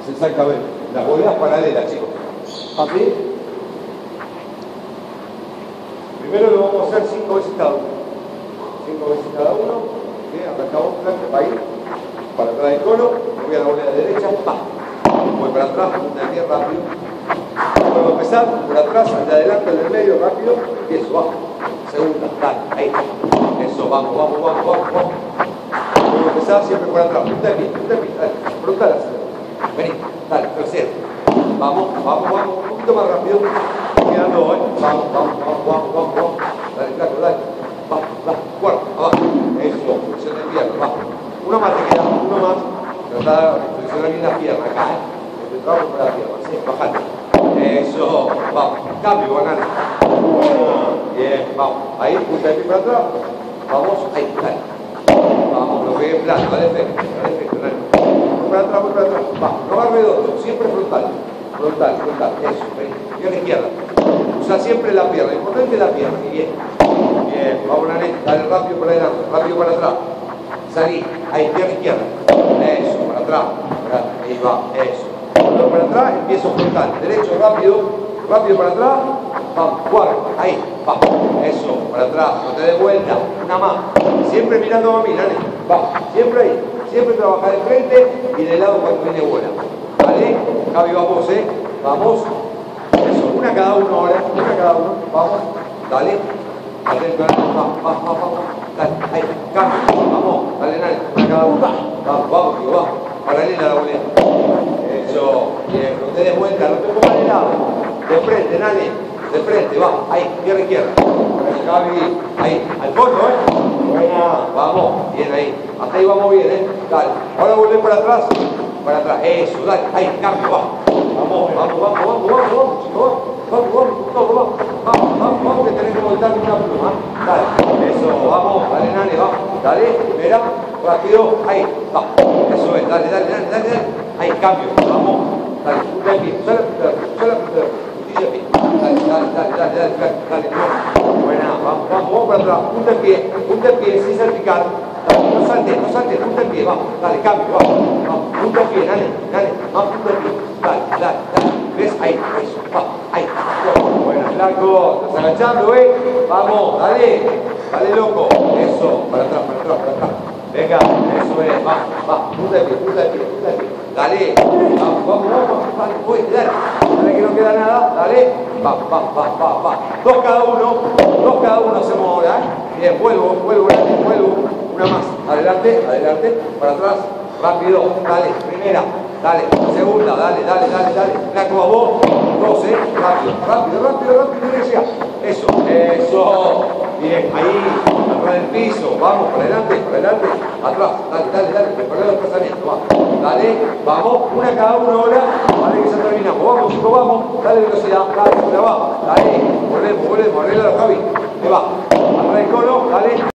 Se saca bien. Las boleas paralelas, chicos. ¿Así? Primero lo vamos a hacer 5 veces cada uno. 5 veces cada uno. Bien, arrancamos para ir para atrás del cono. Voy a la bolea derecha. Pa. Voy para atrás, punta de pie rápido. Vuelvo a empezar, por atrás, al de adelante, al del medio, rápido. Empiezo, bajo. Segunda, dale, ahí. Eso, vamos. Vuelvo a empezar siempre por atrás. Punta de pie, dale. Frontal hacia adelante. Vení, dale, tercero. Vamos, un poquito más rápido. Quedan dos, Vamos. Dale, flaco, dale. Va, cuarto, abajo. Eso, flexión de pierna, va. Uno más te queda, uno más. Trata de flexionar bien la pierna acá, Este trabajo por la pierna, sí, bajate. Eso, vamos. Cambio, banal. Bien, vamos. Ahí, punta de pie para atrás. Vamos, ahí, dale. Vamos, lo pegué en plano, dale efecto, dale. Voy para atrás. Va, no va redondo, siempre frontal. Eso, pierna izquierda. Usa siempre la pierna, importante la pierna, bien. Bien, vamos a dale rápido para adelante, rápido para atrás. Salí, ahí, pierna izquierda. Eso, para atrás, ahí va, eso. Vuelvo para atrás, empiezo frontal. Derecho, rápido para atrás. Vamos, cuarto, ahí, va. Eso, para atrás, no te des vuelta. Una más. Siempre mirando a mí, Nane. Va, siempre ahí. Siempre trabajar de frente y de lado cuando viene buena. ¿Vale? Javi, vamos, Vamos. Eso, una cada uno ahora. Vamos. Dale. Atento, vamos. Dale, ahí, cambio. Vamos. Dale, Nane. Una cada uno. Vamos, tío, vamos. Paralela la boleta. Eso. Bien, no te des vuelta, no te pongas de lado. De frente, Nane. De frente, va. Ahí, pierna izquierda. Javi. Ahí, al fondo, Buena. Vamos. Bien ahí. Hasta ahí vamos bien, Dale. Ahora volver para atrás. Eso, dale. Ahí, cambio, va. Vamos, chicos. Vamos, que tenés que voltar con una pluma. Dale. Eso, vamos. Dale, Nane, va. Dale, mira. Rápido. Ahí, va. Eso es. Dale. Ahí, cambio. Vamos. Dale, punta de pie. Usa la punta de pie. Dale. Buena, vamos para atrás. Punta de pie, sin salpicar. No saltes, punta de pie, vamos, dale, cambio, vamos, punta de pie, dale, más punta de pie, dale, ¿ves? Ahí, eso, va, ahí, buena, flaco, estás agachando, vamos, dale, loco, eso, para atrás, venga, eso es, va, punta de pie, dale, vamos, dale que no queda nada, dale, va, dos cada uno hacemos ahora, bien, vuelvo, una más, adelante, para atrás, rápido, dale, primera, dale, segunda, dale, flaco a vos, 12, rápido, derecha, eso, bien, ahí, atrás del piso, vamos, para adelante, atrás, dale, prepara los trazamientos, va, dale, vamos, una cada uno ahora, dale que ya terminamos, vamos chicos, vamos, dale velocidad, dale, volvemos, arreglalo Javi, te va, atrás del cono, dale.